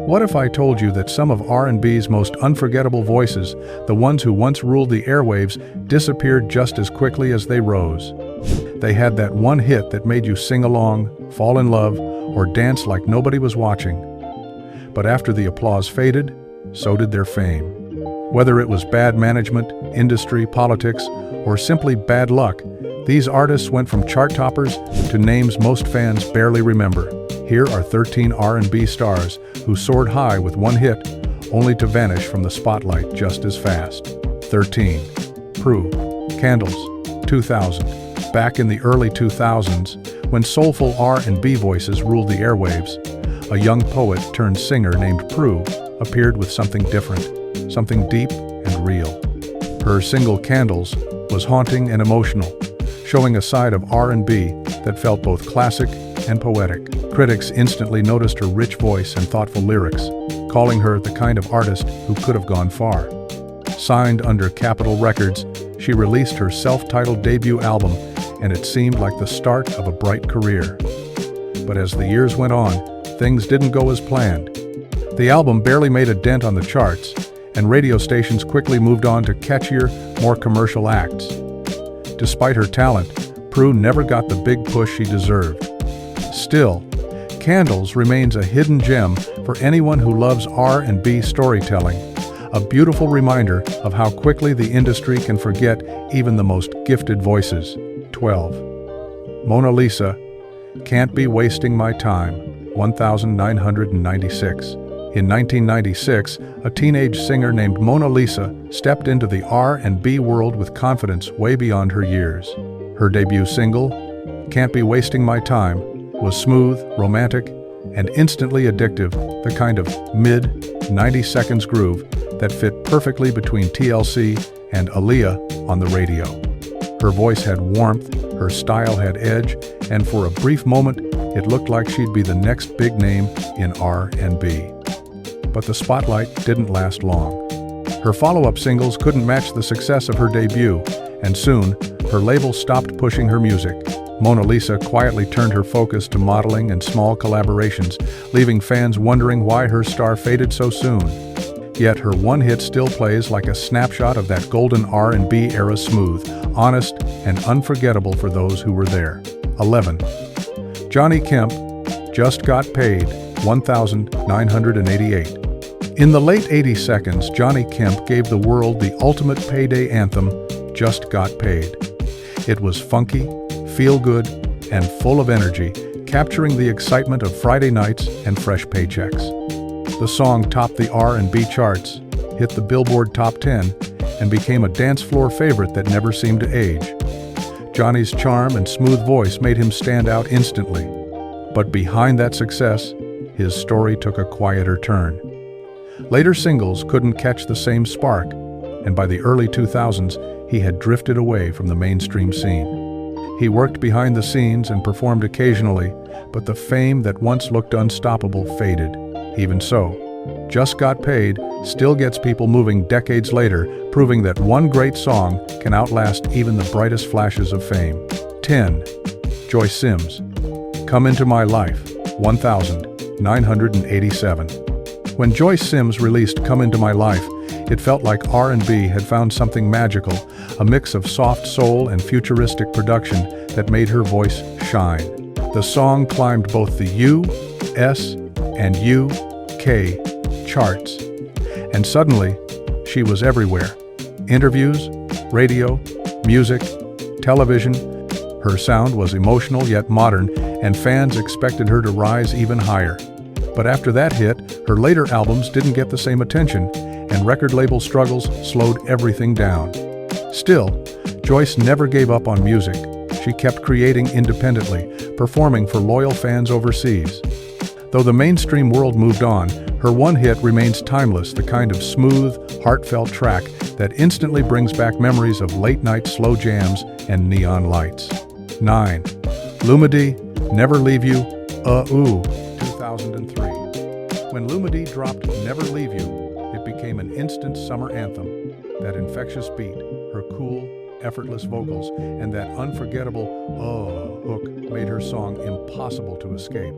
What if I told you that some of R&B's most unforgettable voices, the ones who once ruled the airwaves, disappeared just as quickly as they rose? They had that one hit that made you sing along, fall in love, or dance like nobody was watching. But after the applause faded, so did their fame. Whether it was bad management, industry, politics, or simply bad luck, these artists went from chart toppers to names most fans barely remember. Here are 13 R&B stars who soared high with one hit, only to vanish from the spotlight just as fast. 13. Prue. Candles. 2000. Back in the early 2000s, when soulful R&B voices ruled the airwaves, a young poet turned singer named Prue appeared with something different, something deep and real. Her single Candles was haunting and emotional, showing a side of R&B that felt both classic and poetic. Critics instantly noticed her rich voice and thoughtful lyrics, calling her the kind of artist who could have gone far. Signed under Capitol Records, she released her self-titled debut album, and it seemed like the start of a bright career. But as the years went on, things didn't go as planned. The album barely made a dent on the charts, and radio stations quickly moved on to catchier, more commercial acts. Despite her talent, Prue never got the big push she deserved. Still, Candles remains a hidden gem for anyone who loves R&B storytelling, a beautiful reminder of how quickly the industry can forget even the most gifted voices. 12. Mona Lisa. Can't Be Wasting My Time. 1996. In 1996, a teenage singer named Mona Lisa stepped into the R&B world with confidence way beyond her years. Her debut single, Can't Be Wasting My Time, was smooth, romantic, and instantly addictive, the kind of mid-90 seconds groove that fit perfectly between TLC and Aaliyah on the radio. Her voice had warmth, her style had edge, and for a brief moment, it looked like she'd be the next big name in R&B. But the spotlight didn't last long. Her follow-up singles couldn't match the success of her debut, and soon, her label stopped pushing her music. Mona Lisa quietly turned her focus to modeling and small collaborations, leaving fans wondering why her star faded so soon. Yet her one hit still plays like a snapshot of that golden R&B era, smooth, honest, and unforgettable for those who were there. 11. Johnny Kemp. Just Got Paid. 1988. In the late 80 seconds, Johnny Kemp gave the world the ultimate payday anthem, Just Got Paid. It was funky, feel-good, and full of energy, capturing the excitement of Friday nights and fresh paychecks. The song topped the R&B charts, hit the Billboard Top 10, and became a dance floor favorite that never seemed to age. Johnny's charm and smooth voice made him stand out instantly. But behind that success, his story took a quieter turn. Later singles couldn't catch the same spark, and by the early 2000s, he had drifted away from the mainstream scene. He worked behind the scenes and performed occasionally, but the fame that once looked unstoppable faded. Even so, Just Got Paid still gets people moving decades later, proving that one great song can outlast even the brightest flashes of fame. 10. Joyce Sims. Come Into My Life. 1987. When Joyce Sims released Come Into My Life, it felt like R&B had found something magical, a mix of soft soul and futuristic production that made her voice shine. The song climbed both the U.S. and U.K. charts, and suddenly, she was everywhere. Interviews, radio, music, television. Her sound was emotional yet modern, and fans expected her to rise even higher. But after that hit, her later albums didn't get the same attention, and record label struggles slowed everything down. Still, Joyce never gave up on music. She kept creating independently, performing for loyal fans overseas. Though the mainstream world moved on, her one hit remains timeless, the kind of smooth, heartfelt track that instantly brings back memories of late-night slow jams and neon lights. 9. Lumidee. Never Leave You. 2003. When Lumidee dropped Never Leave You, it became an instant summer anthem. That infectious beat, her cool, effortless vocals, and that unforgettable hook made her song impossible to escape.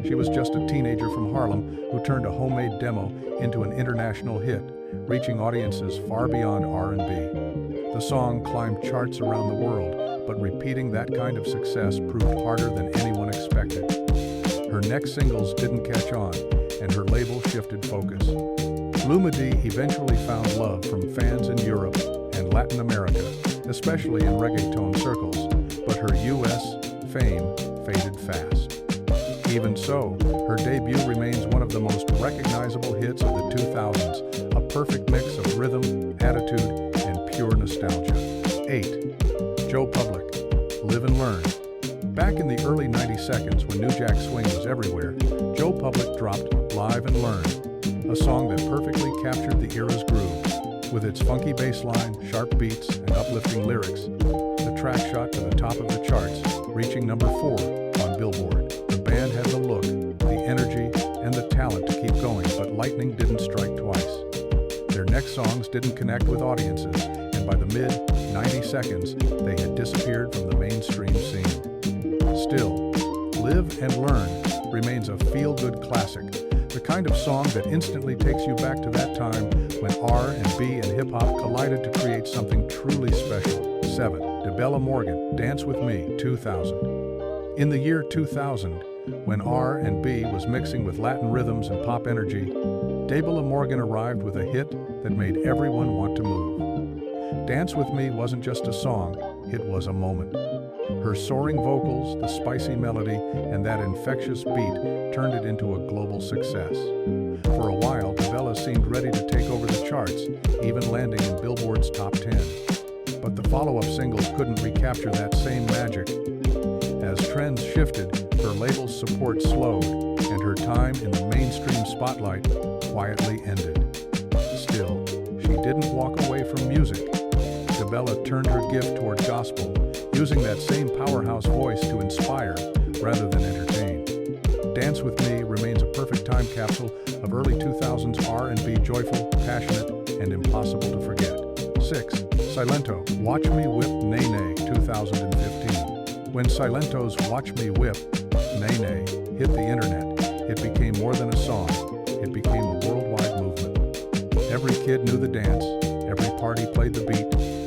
She was just a teenager from Harlem who turned a homemade demo into an international hit, reaching audiences far beyond R&B. The song climbed charts around the world, but repeating that kind of success proved harder than anyone expected. Her next singles didn't catch on, and her label shifted focus. Lumidee eventually found love from fans in Europe and Latin America, especially in reggaeton circles, but her US fame faded fast. Even so, her debut remains one of the most recognizable hits of the 2000s, a perfect mix of rhythm, attitude, and pure nostalgia. 8. Joe Public, Live and Learn. Back in the early 90 seconds when New Jack Swing was everywhere, Joe Public dropped Live and Learn, a song that perfectly captured the era's groove. With its funky bass line, sharp beats, and uplifting lyrics, the track shot to the top of the charts, reaching number 4 on Billboard. The band had the look, the energy, and the talent to keep going, but lightning didn't strike twice. Their next songs didn't connect with audiences, and by the mid-90 seconds, they had disappeared from the mainstream scene. Still, Live and Learn remains a feel-good classic, the kind of song that instantly takes you back to that time when R&B and hip-hop collided to create something truly special. 7. Debelah Morgan, Dance With Me, 2000. In the year 2000, when R&B was mixing with Latin rhythms and pop energy, Debelah Morgan arrived with a hit that made everyone want to move. Dance With Me wasn't just a song, it was a moment. Her soaring vocals, the spicy melody, and that infectious beat turned it into a global success. For a while, Debelah seemed ready to take over the charts, even landing in Billboard's top 10. But the follow-up singles couldn't recapture that same magic. As trends shifted, her label's support slowed, and her time in the mainstream spotlight quietly ended. Still, she didn't walk away from music. Debelah turned her gift toward gospel, using that same powerhouse voice to inspire rather than entertain. Dance With Me remains a perfect time capsule of early 2000s R&B, joyful, passionate, and impossible to forget. 6. Silento, Watch Me Whip Nay Nay, 2015. When Silento's Watch Me Whip Nay Nay hit the internet, it became more than a song, it became a worldwide movement. Every kid knew the dance, every party played the beat,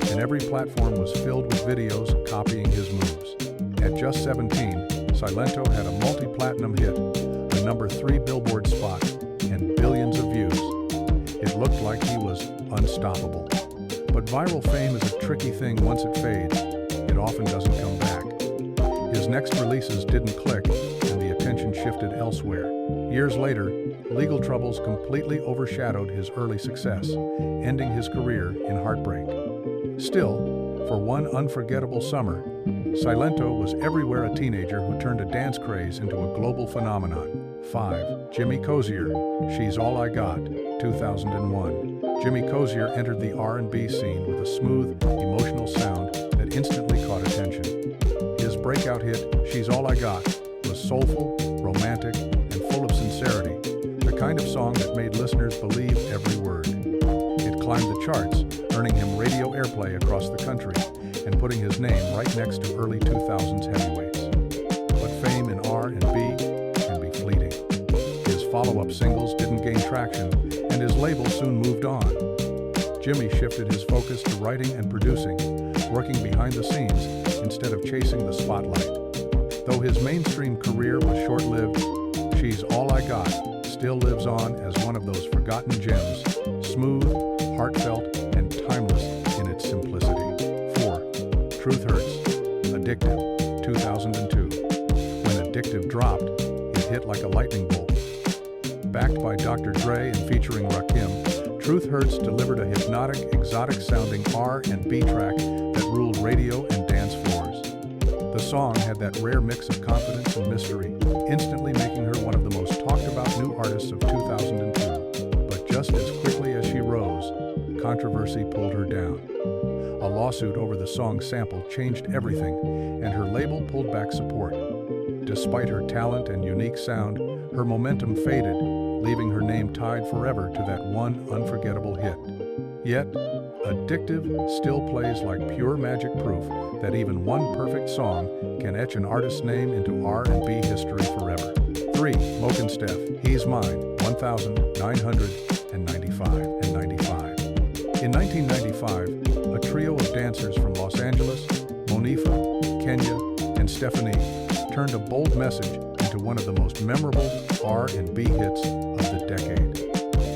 and every platform was filled with videos copying his moves. At just 17, Silento had a multi-platinum hit, a number 3 Billboard spot, and billions of views. It looked like he was unstoppable. But viral fame is a tricky thing once it fades. It often doesn't come back. His next releases didn't click, and the attention shifted elsewhere. Years later, legal troubles completely overshadowed his early success, ending his career in heartbreak. Still, for one unforgettable summer, Silento was everywhere a teenager who turned a dance craze into a global phenomenon. 5. Jimmy Cozier, She's All I Got, 2001. Jimmy Cozier entered the R&B scene with a smooth, emotional sound that instantly caught attention. His breakout hit, She's All I Got, was soulful, romantic, and full of sincerity, the kind of song that made listeners believe every word. It climbed the charts, earning him radio airplay across the country and putting his name right next to early 2000s heavyweights. But fame in R&B can be fleeting. His follow-up singles didn't gain traction, and his label soon moved on. Jimmy shifted his focus to writing and producing, working behind the scenes instead of chasing the spotlight. Though his mainstream career was short-lived, She's All I Got still lives on as one of those forgotten gems, smooth, heartfelt, and timeless in its simplicity. 4. Truth Hurts, Addictive, 2002. When Addictive dropped, it hit like a lightning bolt. Backed by Dr. Dre and featuring Rakim, Truth Hurts delivered a hypnotic, exotic-sounding R&B track that ruled radio and dance floors. The song had that rare mix of confidence and mystery, instantly making her one of the most talked-about new artists of 2002. But just as quickly as she rose, controversy pulled her down. A lawsuit over the song's sample changed everything, and her label pulled back support. Despite her talent and unique sound, her momentum faded, leaving her name tied forever to that one unforgettable hit. Yet, Addictive still plays like pure magic proof that even one perfect song can etch an artist's name into R&B history forever. 3. MoKenStef, He's Mine, 1995 and 95. In 1995, a trio of dancers from Los Angeles, Monifa, Kenya, and Stephanie, turned a bold message into one of the most memorable R&B hits of the decade.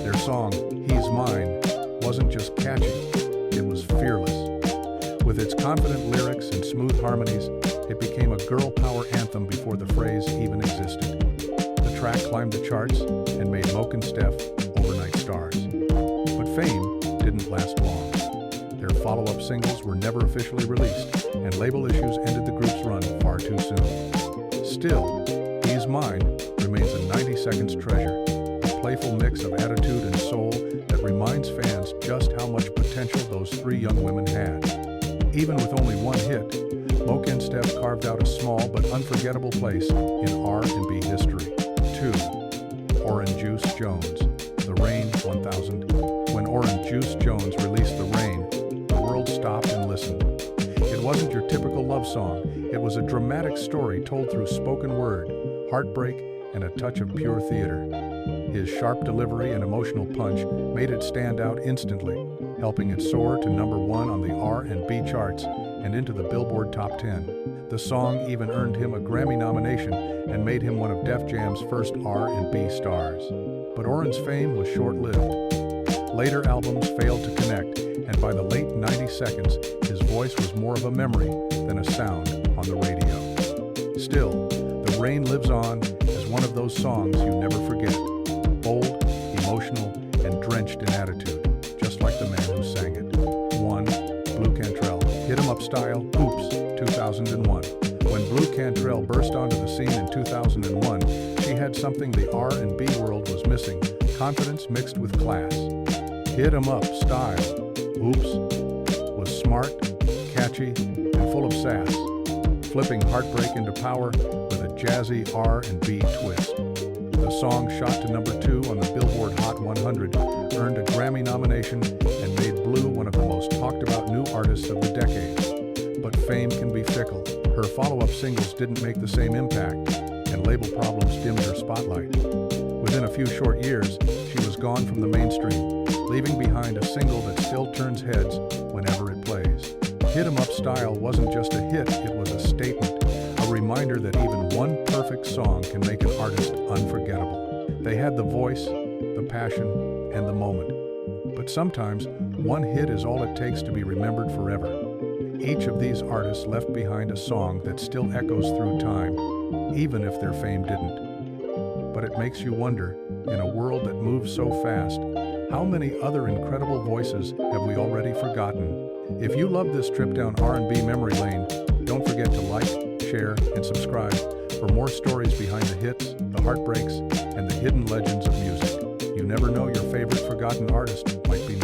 Their song, He's Mine, wasn't just catchy, it was fearless. With its confident lyrics and smooth harmonies, it became a girl power anthem before the phrase even existed. The track climbed the charts and made MoKenStef overnight stars. But fame didn't last long. Their follow-up singles were never officially released, and label issues ended the group's run far too soon. Still, He's Mine remains a 90 seconds treasure, a playful mix of attitude and soul that reminds fans just how much potential those three young women had. Even with only one hit, MoKenStef carved out a small but unforgettable place in R&B history. 2. Oran Juice Jones, The Rain 1000. When Oran Juice Jones released The Rain, the world stopped and listened. It wasn't your typical love song, it was a dramatic story told through spoken word, heartbreak, and a touch of pure theater. His sharp delivery and emotional punch made it stand out instantly, helping it soar to #1 on the R&B charts and into the Billboard Top 10. The song even earned him a Grammy nomination and made him one of Def Jam's first R&B stars. But Oran's fame was short-lived. Later albums failed to connect, and by the late 90 seconds, his voice was more of a memory than a sound on the radio. Still, The Rain lives on as one of those songs you never forget. Bold, emotional, and drenched in attitude, just like the man who sang it. 1. Blu Cantrell, Hit 'em Up Style, Oops, 2001. When Blu Cantrell burst onto the scene in 2001, she had something the R&B world was missing, confidence mixed with class. Hit 'em Up Style, Oops, was smart, catchy, and full of sass, flipping heartbreak into power with a jazzy R&B twist. The song shot to #2 on the Billboard Hot 100, earned a Grammy nomination, and made Blu one of the most talked about new artists of the decade. But fame can be fickle. Her follow-up singles didn't make the same impact, and label problems dimmed her spotlight. Within a few short years, she was gone from the mainstream, leaving behind a single that still turns heads whenever it plays. Hit 'em Up Style wasn't just a hit, it was a statement, a reminder that even one perfect song can make an artist unforgettable. They had the voice, the passion, and the moment. But sometimes, one hit is all it takes to be remembered forever. Each of these artists left behind a song that still echoes through time, even if their fame didn't. But it makes you wonder, in a world that moves so fast, how many other incredible voices have we already forgotten? If you love this trip down R&B memory lane, don't forget to like, share, and subscribe for more stories behind the hits, the heartbreaks, and the hidden legends of music. You never know, your favorite forgotten artist might be